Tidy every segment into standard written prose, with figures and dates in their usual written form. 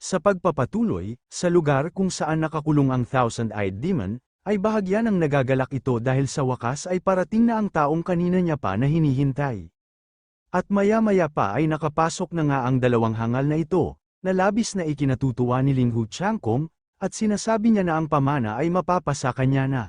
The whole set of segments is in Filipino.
Sa pagpapatuloy, sa lugar kung saan nakakulong ang Thousand-Eyed Demon, ay bahagya ng nagagalak ito dahil sa wakas ay parating na ang taong kanina niya pa na hinihintay. At maya-maya pa ay nakapasok na nga ang dalawang hangal na ito, na labis na ikinatutuwa ni Ling Hu Changkong, at sinasabi niya na ang pamana ay mapapasa kanya na.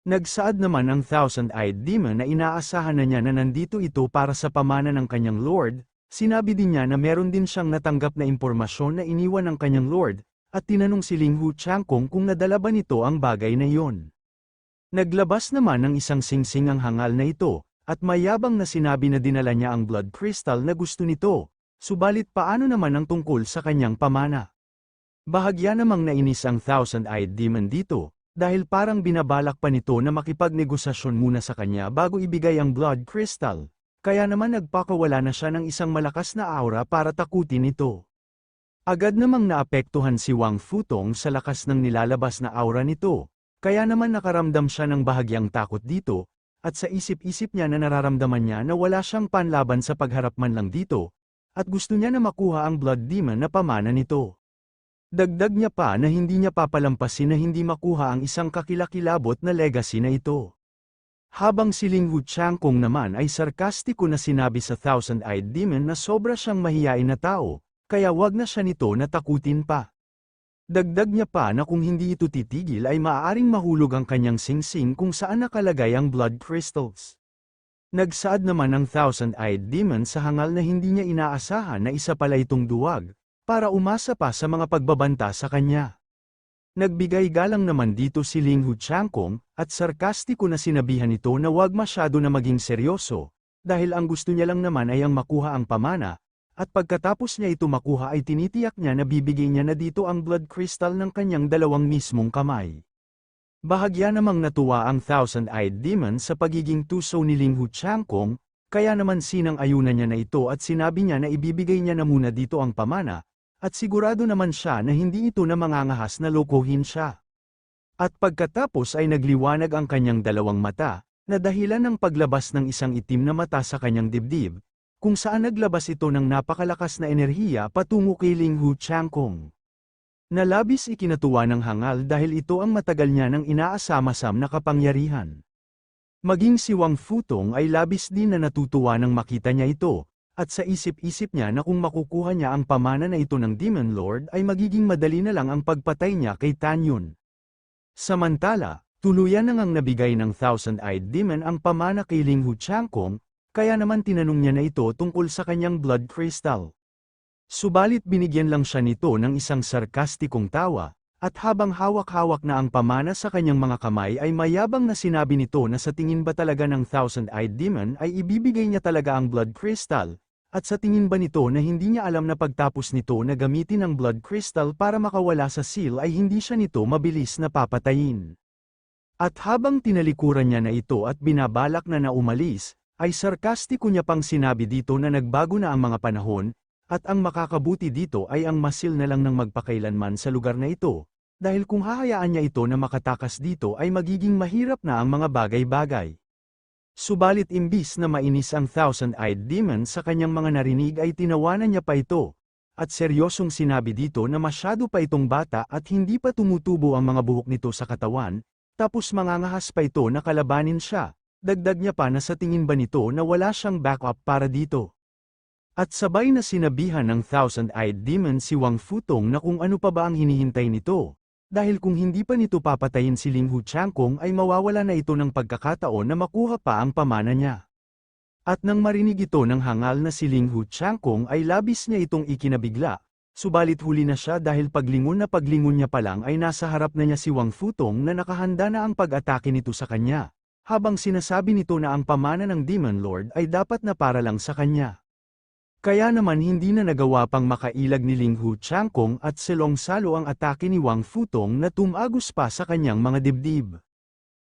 Nagsaad naman ang Thousand-Eyed Demon na inaasahan na niya na nandito ito para sa pamana ng kanyang lord. Sinabi din niya na meron din siyang natanggap na impormasyon na iniwan ng kanyang lord, at tinanong si Ling Hu Changkong kung nadala ba nito ang bagay na iyon. Naglabas naman ng isang singsing ang hangal na ito, at mayabang na sinabi na dinala niya ang blood crystal na gusto nito, subalit paano naman ang tungkol sa kanyang pamana? Bahagya namang nainis ang Thousand-Eyed Demon dito, dahil parang binabalak pa nito na makipagnegosasyon muna sa kanya bago ibigay ang blood crystal. Kaya naman nagpakawala na siya ng isang malakas na aura para takutin ito. Agad namang naapektuhan si Wang Futong sa lakas ng nilalabas na aura nito, kaya naman nakaramdam siya ng bahagyang takot dito, at sa isip-isip niya na nararamdaman niya na wala siyang panlaban sa pagharap man lang dito, at gusto niya na makuha ang Blood Demon na pamana nito. Dagdag niya pa na hindi niya papalampasin na hindi makuha ang isang kakilakilabot na legacy na ito. Habang si Ling Hu Changkong naman ay sarkastiko na sinabi sa Thousand-Eyed Demon na sobra siyang mahiyain na tao, kaya wag na siya nito na takutin pa. Dagdag niya pa na kung hindi ito titigil ay maaaring mahulog ang kanyang singsing kung saan nakalagay ang blood crystals. Nagsaad naman ang Thousand-Eyed Demon sa hangal na hindi niya inaasahan na isa pala itong duwag, para umasa pa sa mga pagbabanta sa kanya. Nagbigay galang naman dito si Ling Hu Changkong, at sarkastiko na sinabihan ito na wag masyado na maging seryoso, dahil ang gusto niya lang naman ay ang makuha ang pamana, at pagkatapos niya ito makuha ay tinitiyak niya na bibigay niya na dito ang blood crystal ng kanyang dalawang mismong kamay. Bahagya namang natuwa ang Thousand-Eyed Demon sa pagiging tuso ni Ling Hu Changkong, kaya naman sinang-ayunan niya na ito at sinabi niya na ibibigay niya na muna dito ang pamana, at sigurado naman siya na hindi ito na mangangahas na lokohin siya. At pagkatapos ay nagliwanag ang kanyang dalawang mata, na dahilan ng paglabas ng isang itim na mata sa kanyang dibdib, kung saan naglabas ito ng napakalakas na enerhiya patungo kay Ling Hu Changkong. Nalabis ikinatuwa ng hangal dahil ito ang matagal niya ng inaasama-sam na kapangyarihan. Maging si Wang Futong ay labis din na natutuwa nang makita niya ito, at sa isip-isip niya na kung makukuha niya ang pamana na ito ng Demon Lord ay magiging madali na lang ang pagpatay niya kay Tanyun. Samantala, tuluyan na ngang nabigay ng Thousand-Eyed Demon ang pamana kay Ling Hu Changkong, kaya naman tinanong niya na ito tungkol sa kanyang blood crystal. Subalit binigyan lang siya nito ng isang sarkastikong tawa, at habang hawak-hawak na ang pamana sa kanyang mga kamay ay mayabang na sinabi nito na sa tingin ba talaga ng Thousand-Eyed Demon ay ibibigay niya talaga ang blood crystal, at sa tingin ba nito na hindi niya alam na pagtapos nito na gamitin ang blood crystal para makawala sa seal ay hindi siya nito mabilis na papatayin. At habang tinalikuran niya na ito at binabalak na umalis, ay sarkastiko niya pang sinabi dito na nagbago na ang mga panahon, at ang makakabuti dito ay ang masil na lang ng magpakailanman sa lugar na ito, dahil kung hahayaan niya ito na makatakas dito ay magiging mahirap na ang mga bagay-bagay. Subalit imbis na mainis ang Thousand-Eyed Demon sa kanyang mga narinig ay tinawanan niya pa ito, at seryosong sinabi dito na masyado pa itong bata at hindi pa tumutubo ang mga buhok nito sa katawan, tapos mangangahas pa ito na kalabanin siya, dagdag niya pa na sa tingin ba nito na wala siyang backup para dito. At sabay na sinabihan ng Thousand-Eyed Demon si Wang Futong na kung ano pa ba ang hinihintay nito. Dahil kung hindi pa nito papatayin si Ling Hu Changkong ay mawawala na ito ng pagkakataon na makuha pa ang pamana niya. At nang marinig ito ng hangal na si Ling Hu Changkong ay labis niya itong ikinabigla, subalit huli na siya dahil paglingon niya pa lang ay nasa harap na niya si Wang Futong na nakahanda na ang pag-atake nito sa kanya, habang sinasabi nito na ang pamana ng Demon Lord ay dapat na para lang sa kanya. Kaya naman hindi na nagawa pang makailag ni Ling Hu Changkong at selong-salo ang atake ni Wang Futong na tumagos pa sa kanyang mga dibdib.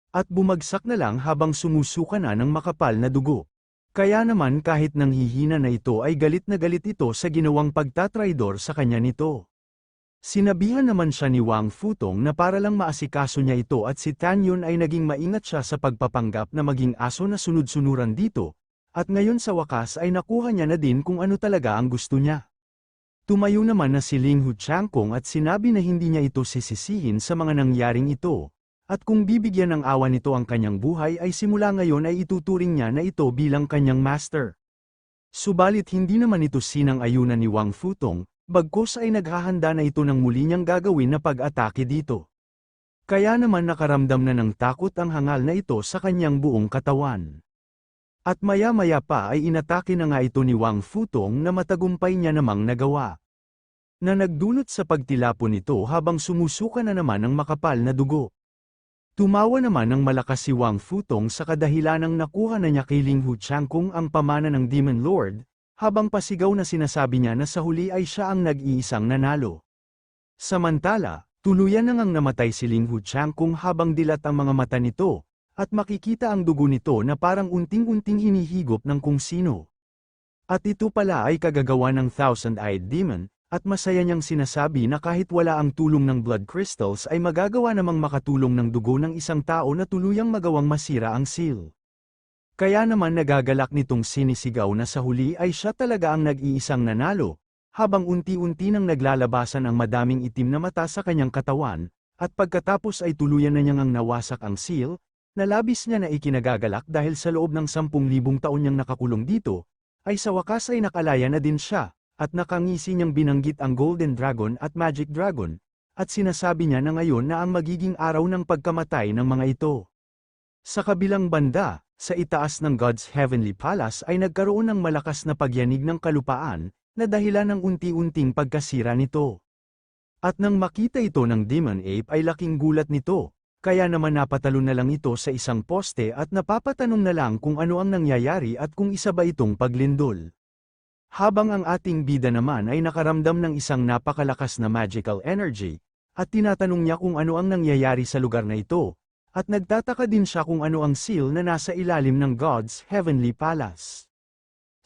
At bumagsak na lang habang sumusuka na ng makapal na dugo. Kaya naman kahit nanghihina na ito ay galit na galit ito sa ginawang pagtatraidor sa kanya nito. Sinabihan naman siya ni Wang Futong na para lang maasikaso niya ito at si Tanyun ay naging maingat siya sa pagpapanggap na maging aso na sunod-sunuran dito. At ngayon sa wakas ay nakuha niya na din kung ano talaga ang gusto niya. Tumayo naman na si Ling Huchangkong at sinabi na hindi niya ito sisisihin sa mga nangyaring ito, at kung bibigyan ng awa nito ang kanyang buhay ay simula ngayon ay ituturing niya na ito bilang kanyang master. Subalit hindi naman ito sinang-ayunan ni Wang Futong, bagkus ay naghahanda na ito ng muli niyang gagawin na pag-atake dito. Kaya naman nakaramdam na ng takot ang hangal na ito sa kanyang buong katawan. At maya-maya pa ay inatake na nga ito ni Wang Futong na matagumpay niya namang nagawa. Na nagdulot sa pagtilapon nito habang sumusuka na naman ang makapal na dugo. Tumawa naman ng malakas si Wang Futong sa kadahilanang nakuha na niya kay Ling Huchangkong ang pamana ng Demon Lord, habang pasigaw na sinasabi niya na sa huli ay siya ang nag-iisang nanalo. Samantala, tuluyan na ngang namatay si Ling Huchangkong habang dilat ang mga mata nito, at makikita ang dugo nito na parang unting-unting hinihigop ng kung sino. At ito pala ay kagagawa ng Thousand-Eyed Demon, at masaya niyang sinasabi na kahit wala ang tulong ng blood crystals ay magagawa namang makatulong ng dugo ng isang tao na tuluyang magawang masira ang seal. Kaya naman nagagalak nitong sinisigaw na sa huli ay siya talaga ang nag-iisang nanalo, habang unti-unti nang naglalabasan ang madaming itim na mata sa kanyang katawan, at pagkatapos ay tuluyan na niyang ang nawasak ang seal, na labis niya na ikinagagalak dahil sa loob ng 10,000 taon niyang nakakulong dito, ay sa wakas ay nakalaya na din siya, at nakangisi niyang binanggit ang Golden Dragon at Magic Dragon, at sinasabi niya na ngayon na ang magiging araw ng pagkamatay ng mga ito. Sa kabilang banda, sa itaas ng God's Heavenly Palace ay nagkaroon ng malakas na pagyanig ng kalupaan, na dahilan ng unti-unting pagkasira nito. At nang makita ito ng Demon Ape ay laking gulat nito. Kaya naman napatalon na lang ito sa isang poste at napapatanong na lang kung ano ang nangyayari at kung isa ba itong paglindol. Habang ang ating bida naman ay nakaramdam ng isang napakalakas na magical energy, at tinatanong niya kung ano ang nangyayari sa lugar na ito, at nagtataka din siya kung ano ang seal na nasa ilalim ng God's Heavenly Palace.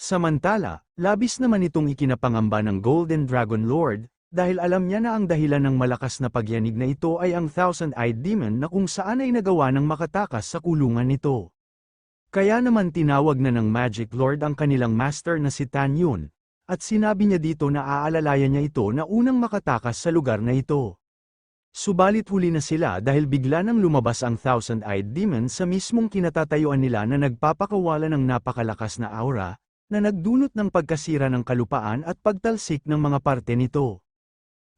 Samantala, labis naman itong ikinapangamba ng Golden Dragon Lord, dahil alam niya na ang dahilan ng malakas na pagyanig na ito ay ang Thousand-Eyed Demon na kung saan ay nagawa ng makatakas sa kulungan nito. Kaya naman tinawag na ng Magic Lord ang kanilang master na si Tan Yun, at sinabi niya dito na aalalayan niya ito na unang makatakas sa lugar na ito. Subalit huli na sila dahil bigla nang lumabas ang Thousand-Eyed Demon sa mismong kinatatayuan nila na nagpapakawala ng napakalakas na aura, na nagdulot ng pagkasira ng kalupaan at pagtalsik ng mga parte nito.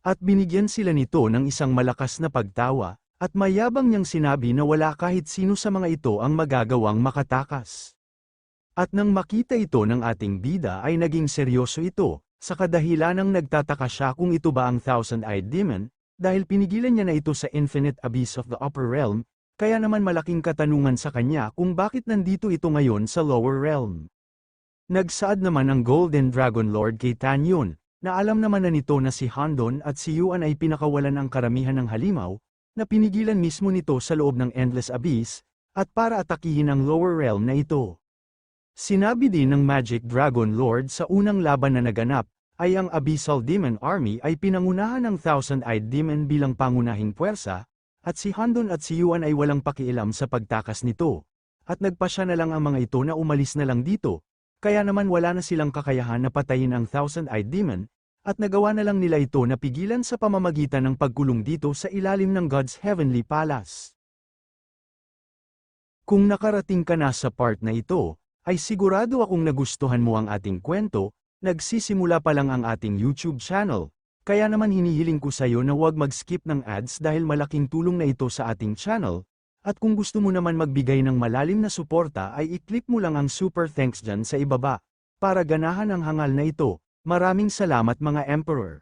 At binigyan sila nito ng isang malakas na pagtawa, at mayabang niyang sinabi na wala kahit sino sa mga ito ang magagawang makatakas. At nang makita ito ng ating bida ay naging seryoso ito, sa kadahilanang nagtataka siya kung ito ba ang Thousand-Eyed Demon, dahil pinigilan niya na ito sa Infinite Abyss of the Upper Realm, kaya naman malaking katanungan sa kanya kung bakit nandito ito ngayon sa Lower Realm. Nagsaad naman ang Golden Dragon Lord kay Tan Yun, na alam naman na nito na si Handon at si Yuan ay pinakawalan ang karamihan ng halimaw, na pinigilan mismo nito sa loob ng Endless Abyss, at para atakihin ang lower realm na ito. Sinabi din ng Magic Dragon Lord sa unang laban na naganap, ay ang Abyssal Demon Army ay pinangunahan ng Thousand-Eyed Demon bilang pangunahing puwersa, at si Handon at si Yuan ay walang pakialam sa pagtakas nito, at nagpasya na lang ang mga ito na umalis na lang dito, kaya naman wala na silang kakayahan na patayin ang Thousand-Eyed Demon, at nagawa na lang nila ito na pigilan sa pamamagitan ng pagkulong dito sa ilalim ng God's Heavenly Palace. Kung nakarating ka na sa part na ito, ay sigurado akong nagustuhan mo ang ating kwento, nagsisimula pa lang ang ating YouTube channel, kaya naman hinihiling ko sa iyo na huwag mag-skip ng ads dahil malaking tulong na ito sa ating channel, at kung gusto mo naman magbigay ng malalim na suporta ay i-click mo lang ang super thanks dyan sa ibaba, para ganahan ang hangal na ito. Maraming salamat mga Emperor.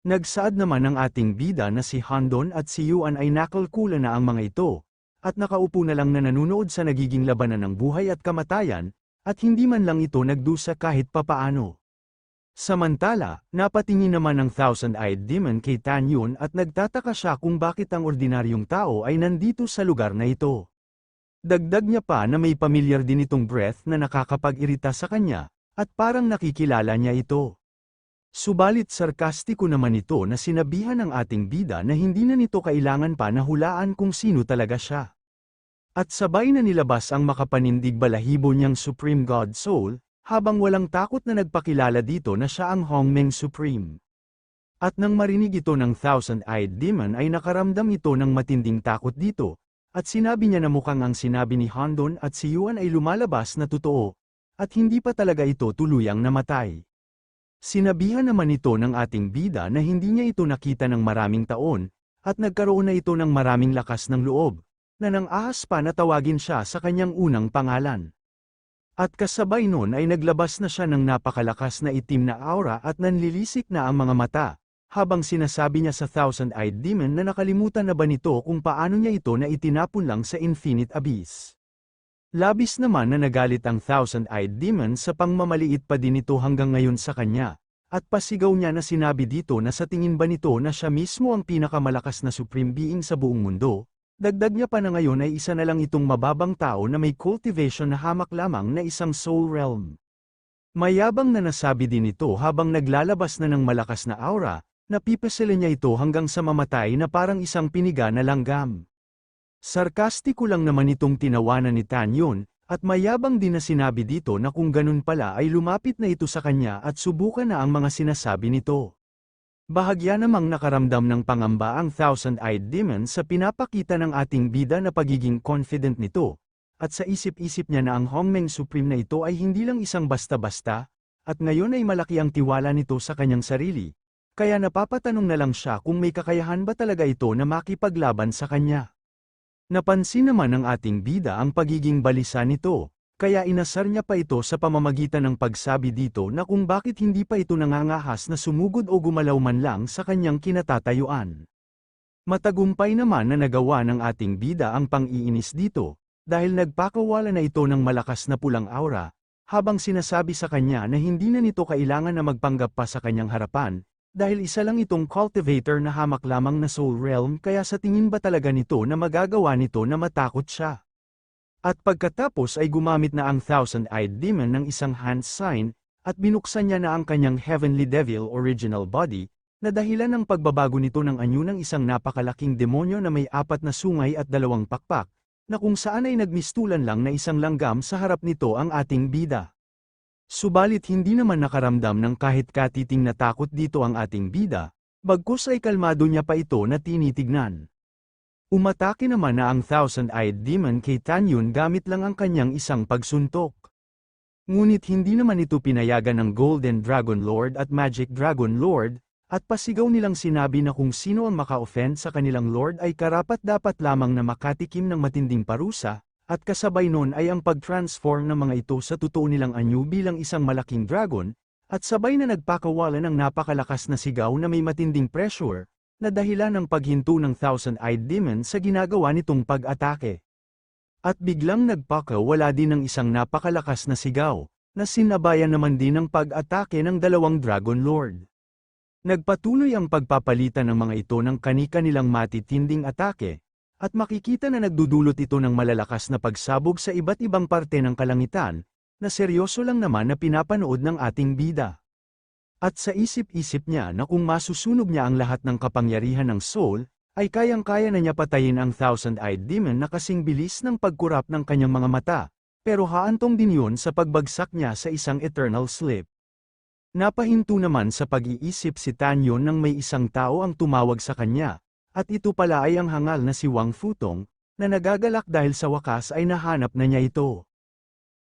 Nagsaad naman ng ating bida na si Handon at si Yuan ay nakalkula na ang mga ito, at nakaupo na lang na nanunood sa nagiging labanan ng buhay at kamatayan, at hindi man lang ito nagdusa kahit papaano. Samantala, napatingin naman ang Thousand-Eyed Demon kay Tan Yun at nagtataka siya kung bakit ang ordinaryong tao ay nandito sa lugar na ito. Dagdag niya pa na may pamilyar din itong breath na nakakapag-irita sa kanya, at parang nakikilala niya ito. Subalit sarkastiko naman ito na sinabihan ng ating bida na hindi na nito kailangan pa na hulaan kung sino talaga siya. At sabay na nilabas ang makapanindig balahibo niyang Supreme God Soul, habang walang takot na nagpakilala dito na siya ang Hongmeng Supreme. At nang marinig ito ng Thousand-Eyed Demon ay nakaramdam ito ng matinding takot dito, at sinabi niya na mukhang ang sinabi ni Handon at si Yuan ay lumalabas na totoo, at hindi pa talaga ito tuluyang namatay. Sinabihan naman ito ng ating bida na hindi niya ito nakita ng maraming taon, at nagkaroon na ito ng maraming lakas ng loob, na nang ahas pa na tawagin siya sa kanyang unang pangalan. At kasabay nun ay naglabas na siya ng napakalakas na itim na aura at nanlilisik na ang mga mata, habang sinasabi niya sa Thousand-Eyed Demon na nakalimutan na ba nito kung paano niya ito na itinapon lang sa Infinite Abyss. Labis naman na nagalit ang Thousand-Eyed Demon sa pangmamaliit pa din ito hanggang ngayon sa kanya, at pasigaw niya na sinabi dito na sa tingin ba nito na siya mismo ang pinakamalakas na Supreme Being sa buong mundo, dagdag niya pa na ngayon ay isa na lang itong mababang tao na may cultivation na hamak lamang na isang soul realm. Mayabang na nasabi din ito habang naglalabas na ng malakas na aura, napipasila niya ito hanggang sa mamatay na parang isang piniga na langgam. Sarkastiko lang naman itong tinawanan ni Tanyon, at mayabang din na sinabi dito na kung ganun pala ay lumapit na ito sa kanya at subukan na ang mga sinasabi nito. Bahagya namang nakaramdam ng pangamba ang Thousand-Eyed Demon sa pinapakita ng ating bida na pagiging confident nito, at sa isip-isip niya na ang Hongmeng Supreme na ito ay hindi lang isang basta-basta, at ngayon ay malaki ang tiwala nito sa kanyang sarili. Kaya napapatanong na lang siya kung may kakayahan ba talaga ito na makipaglaban sa kanya. Napansin naman ng ating bida ang pagiging balisa nito, kaya inasar niya pa ito sa pamamagitan ng pagsabi dito na kung bakit hindi pa ito nangangahas na sumugod o gumalaw man lang sa kanyang kinatatayuan. Matagumpay naman na nagawa ng ating bida ang pang-iinis dito, dahil nagpakawala na ito ng malakas na pulang aura, habang sinasabi sa kanya na hindi na nito kailangan na magpanggap pa sa kanyang harapan, dahil isa lang itong cultivator na hamak lamang na soul realm kaya sa tingin ba talaga nito na magagawa nito na matakot siya. At pagkatapos ay gumamit na ang Thousand-Eyed Demon ng isang hand sign, at binuksan niya na ang kanyang Heavenly Devil original body, na dahilan ng pagbabago nito ng anyo ng isang napakalaking demonyo na may 4 na sungay at 2 pakpak, na kung saan ay nagmistulan lang na isang langgam sa harap nito ang ating bida. Subalit hindi naman nakaramdam ng kahit katiting na takot dito ang ating bida, bagkus ay kalmado niya pa ito na tinitignan. Umatake naman na ang Thousand-Eyed Demon kay Tanyon gamit lang ang kanyang isang pagsuntok. Ngunit hindi naman ito pinayagan ng Golden Dragon Lord at Magic Dragon Lord, at pasigaw nilang sinabi na kung sino ang maka-offend sa kanilang Lord ay karapat-dapat lamang na makatikim ng matinding parusa, at kasabay nun ay ang pag-transform ng mga ito sa totoo nilang anyo bilang isang malaking dragon, at sabay na nagpakawala ng napakalakas na sigaw na may matinding pressure, na dahilan ng paghinto ng Thousand-Eyed Demon sa ginagawa nitong pag-atake. At biglang nagpakawala din ng isang napakalakas na sigaw, na sinabayan naman din ng pag-atake ng 2 Dragon Lord. Nagpatuloy ang pagpapalitan ng mga ito ng kani-kanilang matitinding atake, at makikita na nagdudulot ito ng malalakas na pagsabog sa iba't ibang parte ng kalangitan, na seryoso lang naman na pinapanood ng ating bida. At sa isip-isip niya na kung masusunog niya ang lahat ng kapangyarihan ng soul, ay kayang-kaya na niya patayin ang Thousand-Eyed Demon na kasing bilis ng pagkurap ng kanyang mga mata, pero haantong din yun sa pagbagsak niya sa isang eternal sleep. Napahinto naman sa pag-iisip si Tanyon nang may isang tao ang tumawag sa kanya, at ito pala ay ang hangal na si Wang Futong, na nagagalak dahil sa wakas ay nahanap na niya ito.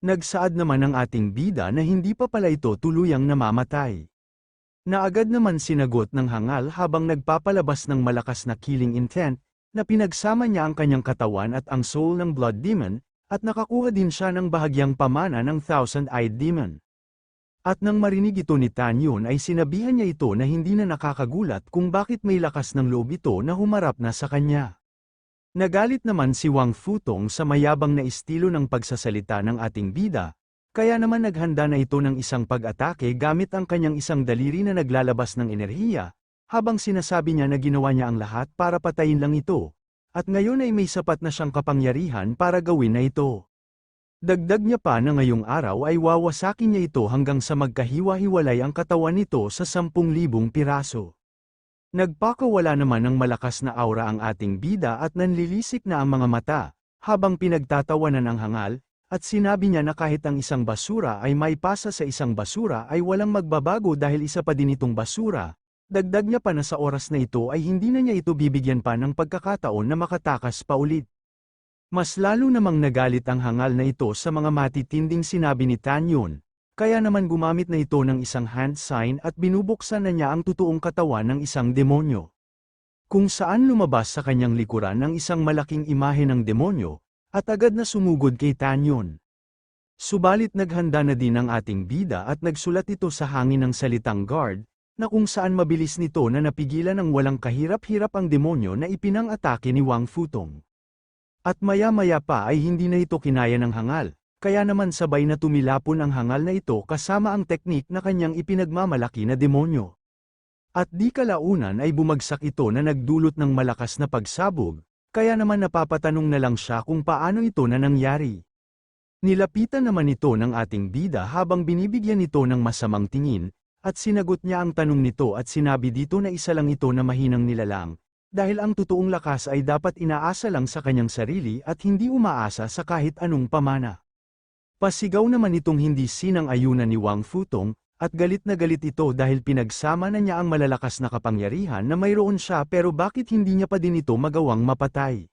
Nagsaad naman ang ating bida na hindi pa pala ito tuluyang namamatay. Naagad naman sinagot ng hangal habang nagpapalabas ng malakas na killing intent, na pinagsama niya ang kanyang katawan at ang soul ng Blood Demon, at nakakuha din siya ng bahagyang pamana ng Thousand-Eyed Demon. At nang marinig ito ni Tanyon ay sinabihan niya ito na hindi na nakakagulat kung bakit may lakas ng loob ito na humarap na sa kanya. Nagalit naman si Wang Futong sa mayabang na estilo ng pagsasalita ng ating bida, kaya naman naghanda na ito ng isang pag-atake gamit ang kanyang isang daliri na naglalabas ng enerhiya, habang sinasabi niya na ginawa niya ang lahat para patayin lang ito, at ngayon ay may sapat na siyang kapangyarihan para gawin na ito. Dagdag niya pa na ngayong araw ay wawasakin niya ito hanggang sa magkahiwa-hiwalay ang katawan nito sa 10,000 piraso. Nagpakawala naman ng malakas na aura ang ating bida at nanlilisik na ang mga mata, habang pinagtatawanan ang hangal, At sinabi niya na kahit ang isang basura ay may pasa sa isang basura ay walang magbabago dahil isa pa din itong basura. Dagdag niya pa na sa oras na ito ay hindi na niya ito bibigyan pa ng pagkakataon na makatakas pa ulit. Mas lalo namang nagalit ang hangal na ito sa mga matitinding sinabi ni Tanyon, kaya naman gumamit na ito ng isang hand sign at binubuksan na niya ang totoong katawan ng isang demonyo. Kung saan lumabas sa kanyang likuran ang isang malaking imahe ng demonyo, at agad na sumugod kay Tanyon. Subalit naghanda na din ang ating bida at nagsulat ito sa hangin ng salitang guard, na kung saan mabilis nito na napigilan ng walang kahirap-hirap ang demonyo na ipinang-atake ni Wang Futong. At maya-maya pa ay hindi na ito kinaya ng hangal, kaya naman sabay na tumilapon ang hangal na ito kasama ang teknik na kanyang ipinagmamalaki na demonyo. At di kalaunan ay bumagsak ito na nagdulot ng malakas na pagsabog, kaya naman napapatanong na lang siya kung paano ito na nangyari. Nilapitan naman ito ng ating bida habang binibigyan ito ng masamang tingin, at sinagot niya ang tanong nito at sinabi dito na isa lang ito na mahinang nilalang, dahil ang totoong lakas ay dapat inaasa lang sa kanyang sarili at hindi umaasa sa kahit anong pamana. Pasigaw naman itong hindi sinang-ayunan ni Wang Futong, at galit na galit ito dahil pinagsama na niya ang malalakas na kapangyarihan na mayroon siya pero bakit hindi niya pa din ito magawang mapatay.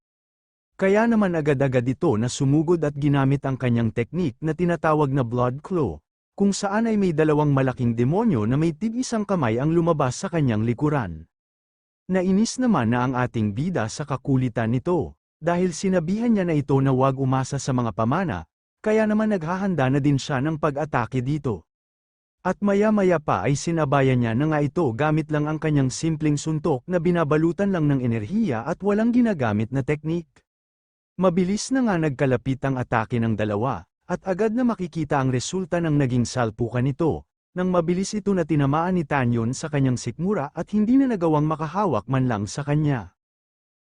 Kaya naman agad-agad ito na sumugod at ginamit ang kanyang teknik na tinatawag na Blood Claw, kung saan ay may dalawang malaking demonyo na may tig-isang kamay ang lumabas sa kanyang likuran. Nainis naman na ang ating bida sa kakulitan nito, dahil sinabihan niya na ito na huwag umasa sa mga pamana, kaya naman naghahanda na din siya ng pag-atake dito. At maya-maya pa ay sinabayan niya na nga ito gamit lang ang kanyang simpleng suntok na binabalutan lang ng enerhiya at walang ginagamit na teknik. Mabilis na nga nagkalapit ang atake ng dalawa, at agad na makikita ang resulta ng naging salpukan nito, nang mabilis ito na tinamaan ni Tanyon sa kanyang sikmura at hindi na nagawang makahawak man lang sa kanya.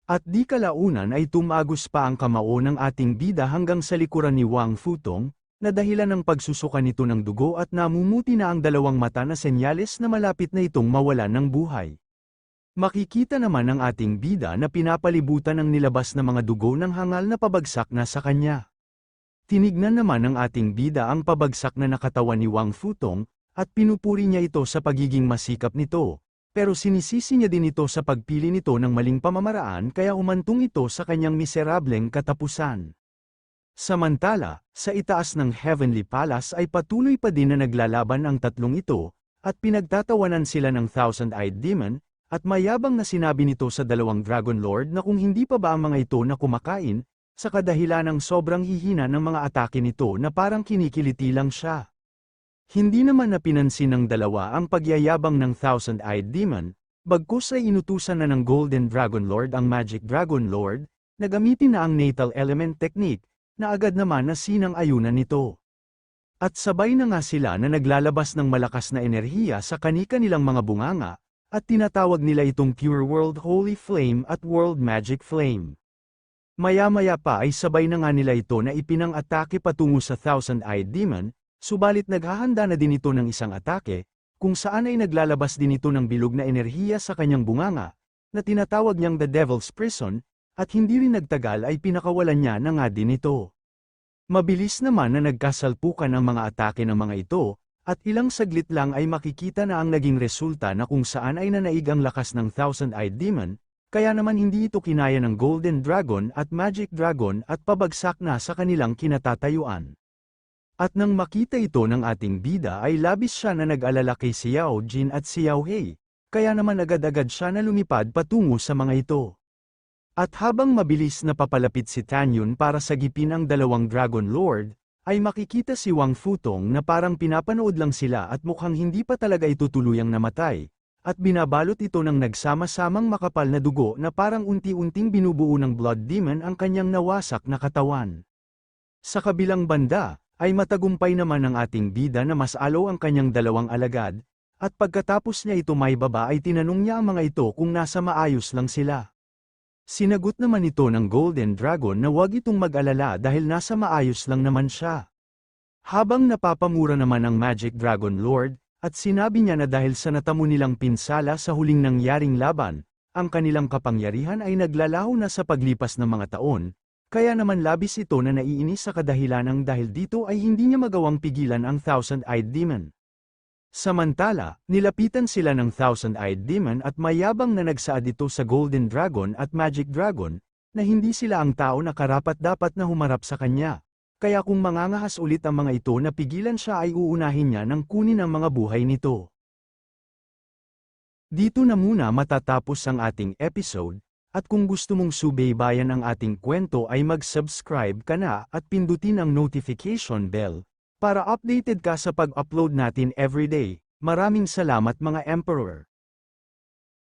At di kalaunan ay tumagos pa ang kamao ng ating bida hanggang sa likuran ni Wang Futong, na dahilan ng pagsusuka nito ng dugo at namumuti na ang dalawang mata na senyales na malapit na itong mawalan ng buhay. Makikita naman ang ating bida na pinapalibutan ng nilabas na mga dugo ng hangal na pabagsak na sa kanya. Tinignan naman ng ating bida ang pabagsak na nakatawan ni Wang Futong, at pinupuri niya ito sa pagiging masikap nito, pero sinisisi niya din ito sa pagpili nito ng maling pamamaraan kaya umantong ito sa kanyang miserableng katapusan. Samantala, sa itaas ng Heavenly Palace ay patuloy pa din na naglalaban ang tatlong ito, at pinagtatawanan sila ng Thousand-Eyed Demon, at mayabang na sinabi nito sa dalawang Dragon Lord na kung hindi pa ba ang mga ito na kumakain, sa kadahilan ng sobrang hihina ng mga atake nito na parang kinikiliti lang siya. Hindi naman napinansin ng dalawa ang pagyayabang ng Thousand-Eyed Demon, bagkus ay inutusan na ng Golden Dragon Lord ang Magic Dragon Lord, na gamitin na ang Natal Element Technique, na agad naman na sinang-ayunan nito. At sabay na nga sila na naglalabas ng malakas na enerhiya sa kani-kanilang mga bunganga, at tinatawag nila itong Pure World Holy Flame at World Magic Flame. Maya-maya pa ay sabay na nga nila ito na ipinang-atake patungo sa Thousand-Eyed Demon, subalit naghahanda na din ito ng isang atake, kung saan ay naglalabas din ito ng bilog na enerhiya sa kanyang bunganga, na tinatawag niyang The Devil's Prison, at hindi rin nagtagal ay pinakawalan niya na nga din ito. Mabilis naman na nagkasalpukan ang mga atake ng mga ito, at ilang saglit lang ay makikita na ang naging resulta na kung saan ay nanaig ang lakas ng Thousand-Eyed Demon, kaya naman hindi ito kinaya ng Golden Dragon at Magic Dragon at pabagsak na sa kanilang kinatatayuan. At nang makita ito ng ating bida ay labis siya na nag-alala kay Xiao Jin at Xiao Hei, kaya naman agad-agad siya na lumipad patungo sa mga ito. At habang mabilis na papalapit si Tanyon para sagipin ang dalawang Dragon Lord, ay makikita si Wang Futong na parang pinapanood lang sila at mukhang hindi pa talaga ito tuluyang namatay, at binabalot ito ng nagsama-samang makapal na dugo na parang unti-unting binubuo ng Blood Demon ang kanyang nawasak na katawan. Sa kabilang banda, ay matagumpay naman ang ating bida na mas alo ang kanyang dalawang alagad, at pagkatapos niya ito maibaba ay tinanong niya ang mga ito kung nasa maayos lang sila. Sinagot naman ito ng Golden Dragon na huwag itong mag-alala dahil nasa maayos lang naman siya. Habang napapamura naman ang Magic Dragon Lord, at sinabi niya na dahil sa natamo nilang pinsala sa huling nangyaring laban, ang kanilang kapangyarihan ay naglalaho na sa paglipas ng mga taon, Kaya naman labis ito na naiinis sa kadahilanang dahil dito ay hindi niya magawang pigilan ang Thousand-Eyed Demon. Samantala, nilapitan sila ng Thousand-Eyed Demon at mayabang na nagsaad ito sa Golden Dragon at Magic Dragon, na hindi sila ang tao na karapat-dapat na humarap sa kanya. Kaya kung mangangahas ulit ang mga ito na pigilan siya ay uunahin niya ng kunin ang mga buhay nito. Dito na muna matatapos ang ating episode, at kung gusto mong subaybayan ang ating kwento ay mag-subscribe ka na at pindutin ang notification bell, para updated ka sa pag-upload natin everyday. Maraming salamat mga Emperor!